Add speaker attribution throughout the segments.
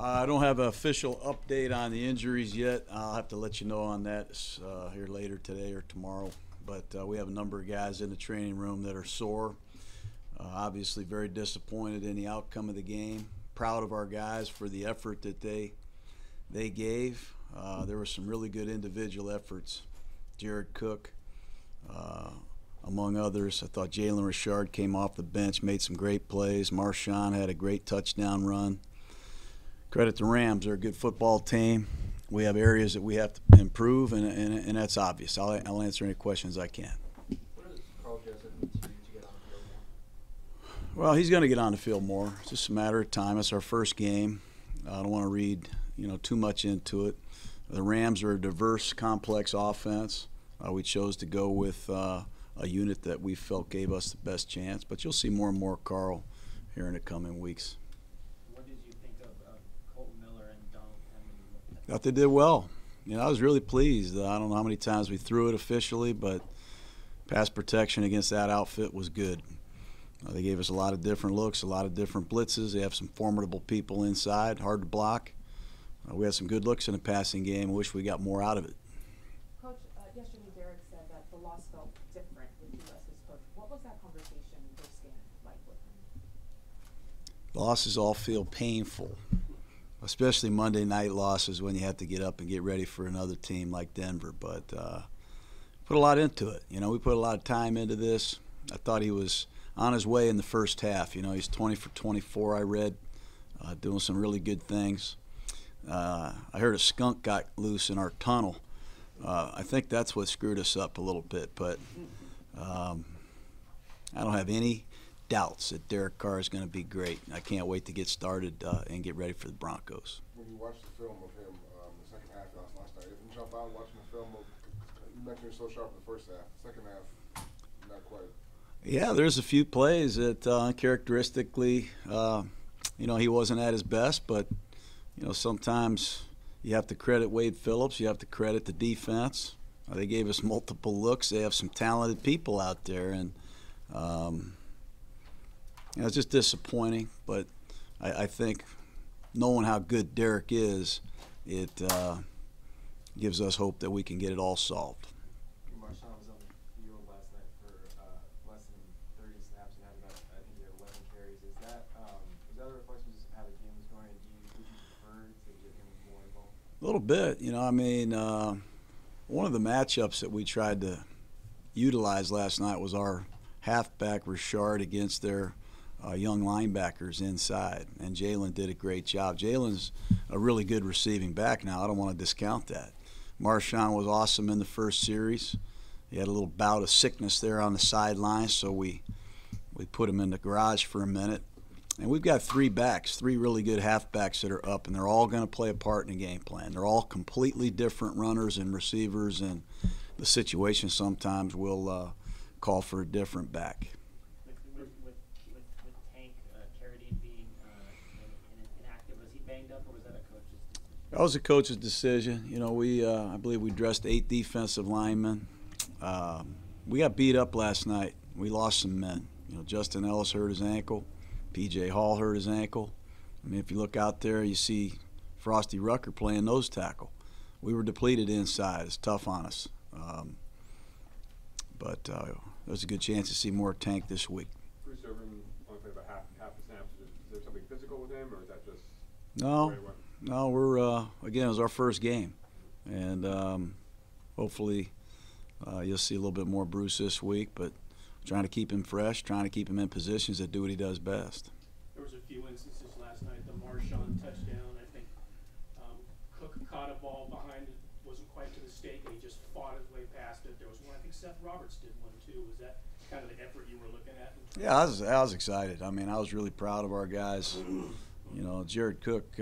Speaker 1: I don't have an official update on the injuries yet. I'll have to let you know on that here later today or tomorrow. But we have a number of guys in the training room that are sore. Obviously very disappointed in the outcome of the game. Proud of our guys for the effort that they gave. There were some really good individual efforts. Jared Cook, among others. I thought Jalen Richard came off the bench, made some great plays. Marshawn had a great touchdown run. Credit the Rams. They're a good football team. We have areas that we have to improve, and that's obvious. I'll answer any questions I can.
Speaker 2: What does Carl Jessup need to do to get on the field more?
Speaker 1: Well, he's going to get on the field more. It's just a matter of time. It's our first game. I don't want to read too much into it. The Rams are a diverse, complex offense. We chose to go with a unit that we felt gave us the best chance. But you'll see more and more Carl here in the coming weeks.
Speaker 2: What did you think of Colton Miller and Donald Penman?
Speaker 1: Thought they did well. I was really pleased. I don't know how many times we threw it officially, but pass protection against that outfit was good. They gave us a lot of different looks, a lot of different blitzes. They have some formidable people inside, hard to block. We had some good looks in the passing game. I wish we got more out of it.
Speaker 3: Coach, yesterday Derek said that the loss felt different with you as his coach. What was that conversation post-game like with him?
Speaker 1: Losses all feel painful, especially Monday night losses when you have to get up and get ready for another team like Denver. But put a lot into it. We put a lot of time into this. I thought he was on his way in the first half. He's 20 for 24, I read, doing some really good things. I heard a skunk got loose in our tunnel. I think that's what screwed us up a little bit. But I don't have any doubts that Derek Carr is going to be great. I can't wait to get started and get ready for the Broncos.
Speaker 4: When you watched the film of him the second half last night, it didn't jump out watching the film. You mentioned he was so sharp in the first half. The second half, not quite.
Speaker 1: Yeah, there's a few plays that uncharacteristically, he wasn't at his best, but sometimes you have to credit Wade Phillips. You have to credit the defense. They gave us multiple looks. They have some talented people out there, and it's just disappointing. But I think knowing how good Derek is, it gives us hope that we can get it all solved.
Speaker 5: Marshawn was on the field last night for less than 30 snaps and had about, I think, he had 11 carries. Is that a reflection of how the game was going? Would you prefer to get him more involved?
Speaker 1: A little bit. One of the matchups that we tried to utilize last night was our halfback Richard against their young linebackers inside, and Jalen did a great job. Jalen's a really good receiving back now. I don't want to discount that. Marshawn was awesome in the first series. He had a little bout of sickness there on the sideline, so we put him in the garage for a minute. And we've got three really good halfbacks that are up, and they're all going to play a part in the game plan. They're all completely different runners and receivers, and the situation sometimes will call for a different back.
Speaker 2: With Tank Carradine being inactive, was he banged up, or was that a coach's decision?
Speaker 1: That was a coach's decision. I believe we dressed 8 defensive linemen. We got beat up last night. We lost some men. Justin Ellis hurt his ankle. P.J. Hall hurt his ankle. If you look out there, you see Frosty Rucker playing nose tackle. We were depleted inside. It's tough on us. But there's a good chance to see more Tank this week.
Speaker 6: Bruce Irvin only played about half the snaps. Is there something physical with him, or is that just
Speaker 1: No, we're again, it was our first game, and hopefully you'll see a little bit more Bruce this week. But trying to keep him fresh, trying to keep him in positions that do what he does best.
Speaker 7: There was a few instances last night. The Marshawn touchdown, I think Cook caught a ball behind it, wasn't quite to the stake, and he just fought his way past it. There was one, I think Seth Roberts did one too. Was that kind of the effort you were looking at?
Speaker 1: Yeah, I was excited. I was really proud of our guys. Jared Cook,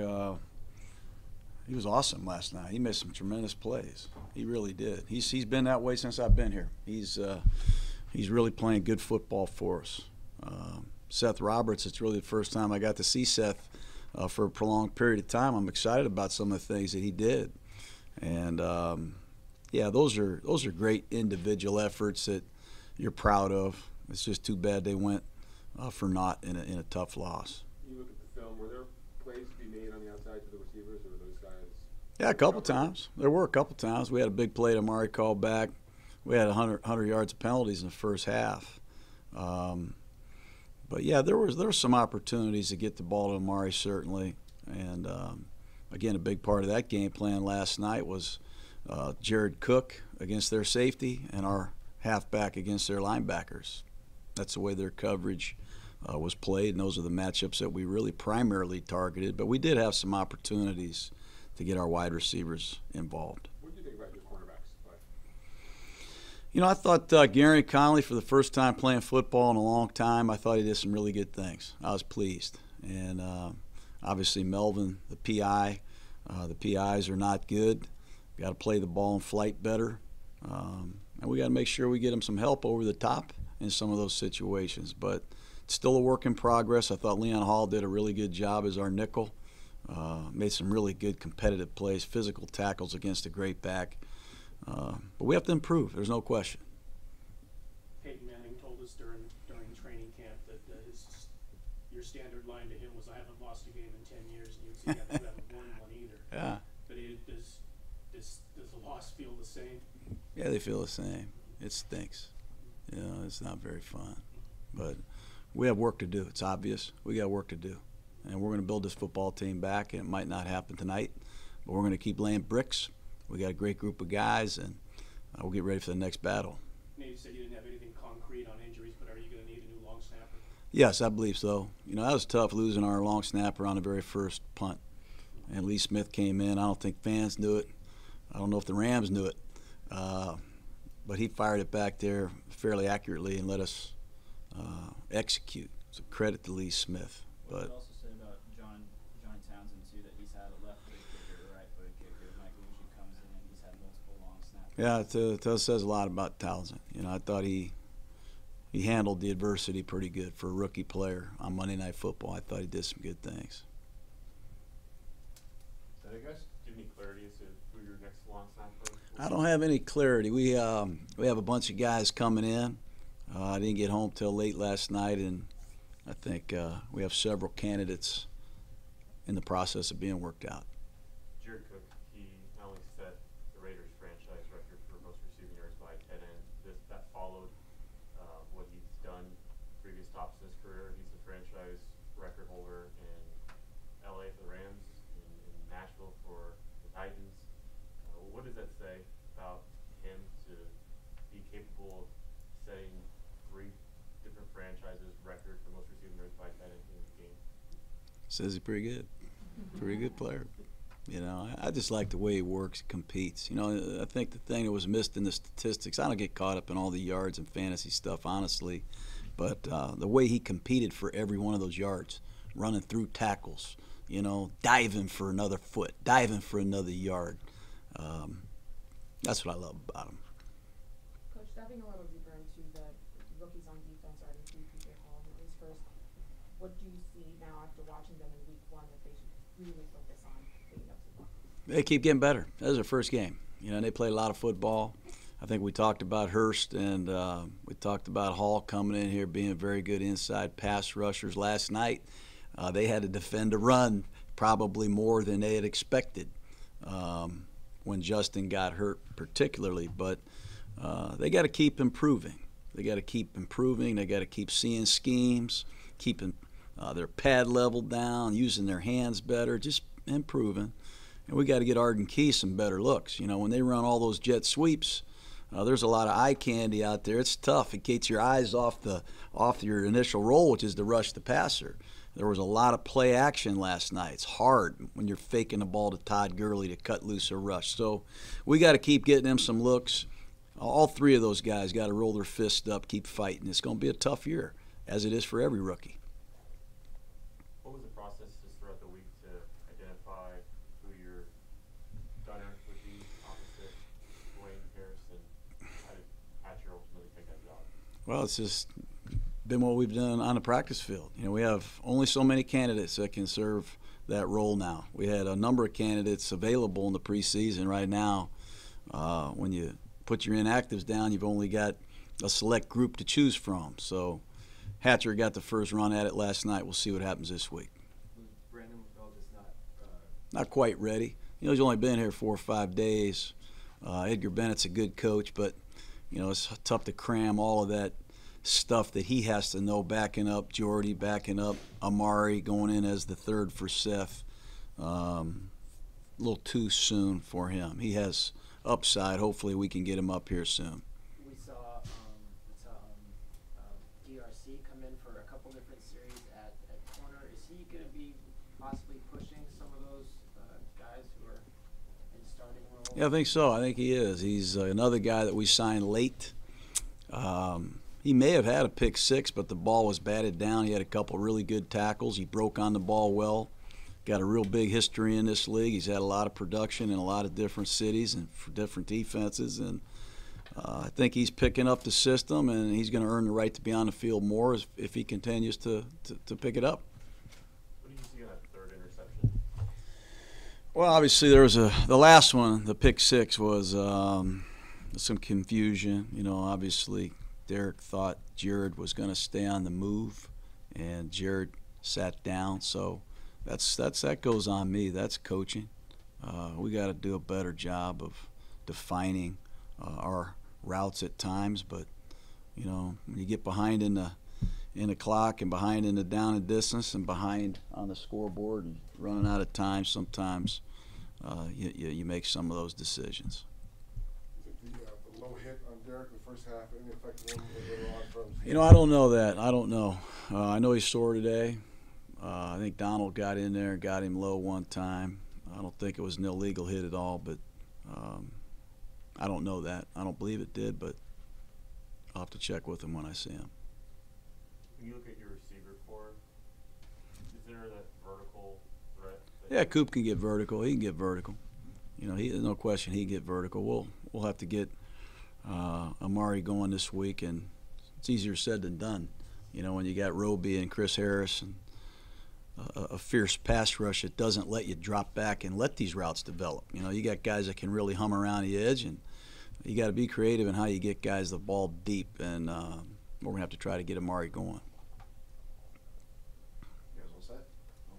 Speaker 1: he was awesome last night. He made some tremendous plays. He really did. He's been that way since I've been here. He's really playing good football for us. Seth Roberts, it's really the first time I got to see Seth for a prolonged period of time. I'm excited about some of the things that he did. And, yeah, those are great individual efforts that you're proud of. It's just too bad they went for naught in a tough loss.
Speaker 6: You look at the film, were there plays to be made on the outside to the receivers, or were those guys?
Speaker 1: Yeah, a couple times. There were a couple times. We had a big play that Amari called back. We had 100 yards of penalties in the first half. But yeah, there were some opportunities to get the ball to Amari, certainly. And again, a big part of that game plan last night was Jared Cook against their safety and our halfback against their linebackers. That's the way their coverage was played, and those are the matchups that we really primarily targeted. But we did have some opportunities to get our wide receivers involved.
Speaker 6: What do you think about your cornerbacks play?
Speaker 1: You know, I thought Gary Conley, for the first time playing football in a long time, I thought he did some really good things. I was pleased. And obviously Melvin, the PI, the PIs are not good. Got to play the ball in flight better. And we got to make sure we get him some help over the top in some of those situations. But it's still a work in progress. I thought Leon Hall did a really good job as our nickel. Made some really good competitive plays, physical tackles against a great back. But we have to improve. There's no question.
Speaker 7: Peyton Manning told us during training camp that your standard line to him was, "I haven't lost a game in 10 years," and you'd say, "Yeah, you haven't won one either."
Speaker 1: Yeah.
Speaker 7: But does the loss feel the same?
Speaker 1: Yeah, they feel the same. It stinks. You know, it's not very fun. But we have work to do. It's obvious. We got work to do. And we're going to build this football team back, and it might not happen tonight, but we're going to keep laying bricks. We got a great group of guys, and we'll get ready for the next battle.
Speaker 7: Now, you said you didn't have anything concrete on injuries, but are you going to need a new long snapper?
Speaker 1: Yes, I believe so. You know, that was tough losing our long snapper on the very first punt. And Lee Smith came in. I don't think fans knew it. I don't know if the Rams knew it. But he fired it back there fairly accurately and let us execute. So credit to Lee Smith.
Speaker 8: What
Speaker 1: But
Speaker 8: you also said about John Townsend too, that he's had a left-footed kicker, a right-footed kicker. Michael usually comes in and he's had multiple long snaps.
Speaker 1: yeah, it says a lot about Townsend. You know, I thought he handled the adversity pretty good for a rookie player on Monday Night Football. I thought he did some good things.
Speaker 6: Is that it, guys? Do you have any clarity as to who your next long snapper?
Speaker 1: I don't have any clarity. We have a bunch of guys coming in. I didn't get home till late last night, and I think we have several candidates in the process of being worked out.
Speaker 6: Jared Cook, he not only set the Raiders franchise record for most receiving yards by a tight end, that followed what he's done previous stops in his career. He's the franchise record holder in LA for the Rams, in Nashville for the Titans. What does that say about him to be capable of setting 3 different franchises record for most receiving yards by a tight end in the game?
Speaker 1: Says he's pretty good. Pretty good player. You know, I just like the way he works, competes. You know, I think the thing that was missed in the statistics, I don't get caught up in all the yards and fantasy stuff, honestly, but the way he competed for every one of those yards, running through tackles, you know, diving for another foot, diving for another yard. That's what I love about him.
Speaker 3: Coach, diving a little deeper into the rookies on defense, or the PJ Hall, at least first, what do you see now after watching them in week 1 that they should really focus on leading up to the ball?
Speaker 1: They keep getting better. That was their first game. You know, they played a lot of football. I think we talked about Hurst, and we talked about Hall coming in here being very good inside pass rushers. Last night, they had to defend a run probably more than they had expected when Justin got hurt particularly. But they got to keep improving. They got to keep improving. They got to keep seeing schemes, keeping their pad level down, using their hands better, just improving. And we got to get Arden Key some better looks. You know, when they run all those jet sweeps, there's a lot of eye candy out there. It's tough. It gets your eyes off your initial role, which is to rush the passer. There was a lot of play action last night. It's hard when you're faking the ball to Todd Gurley to cut loose a rush. So we got to keep getting them some looks. All 3 of those guys got to roll their fists up, keep fighting. It's going to be a tough year, as it is for every rookie.
Speaker 6: What was the process just throughout the week to identify who your gunner would be opposite Dwayne Harrison? How did Hatcher ultimately take that job?
Speaker 1: Well, it's just been what we've done on the practice field. You know, we have only so many candidates that can serve that role now. We had a number of candidates available in the preseason. Right now, when you put your inactives down, you've only got a select group to choose from. So Hatcher got the first run at it last night. We'll see what happens this week.
Speaker 5: Was Brandon McBell just not
Speaker 1: not quite ready. You know, he's only been here 4 or 5 days. Edgar Bennett's a good coach, but you know, it's tough to cram all of that stuff that he has to know, backing up Jordy, backing up Amari, going in as the third for Seth. A little too soon for him. He has upside. Hopefully we can get him up here soon.
Speaker 2: We saw DRC come in for a couple different series at corner. Is he going to be possibly pushing some of those guys who are in starting roles?
Speaker 1: Yeah, I think so. I think he is. He's another guy that we signed late. He may have had a pick six, but the ball was batted down. He had a couple really good tackles. He broke on the ball well. Got a real big history in this league. He's had a lot of production in a lot of different cities and for different defenses. And I think he's picking up the system, and he's going to earn the right to be on the field more if he continues to pick it up.
Speaker 6: What do you see on that third interception?
Speaker 1: Well, obviously there was the last one, the pick six, was some confusion. You know, obviously Derek thought Jared was going to stay on the move, and Jared sat down. So that goes on me. That's coaching. We got to do a better job of defining our routes at times. But you know, when you get behind in the clock and behind in the down and distance and behind on the scoreboard and running out of time, sometimes you make some of those decisions.
Speaker 4: The low hit on Derek in the first half, any effect on him later on from?
Speaker 1: You know, I don't know that. I don't know. I know he's sore today. I think Donald got in there and got him low one time. I don't think it was an illegal hit at all, but I don't know that. I don't believe it did, but I'll have to check with him when I see him.
Speaker 6: When you look at your receiver core, is there that vertical threat?
Speaker 1: Yeah, Coop can get vertical. He can get vertical. You know, there's no question he can get vertical. We'll have to get Amari going this week, and it's easier said than done. You know, when you got Roby and Chris Harris and a fierce pass rush that doesn't let you drop back and let these routes develop. You know, you got guys that can really hum around the edge, and you got to be creative in how you get guys the ball deep, and we're going to have to try to get Amari going.
Speaker 4: You guys all set?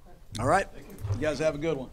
Speaker 4: Okay.
Speaker 1: All right. You guys have a good one.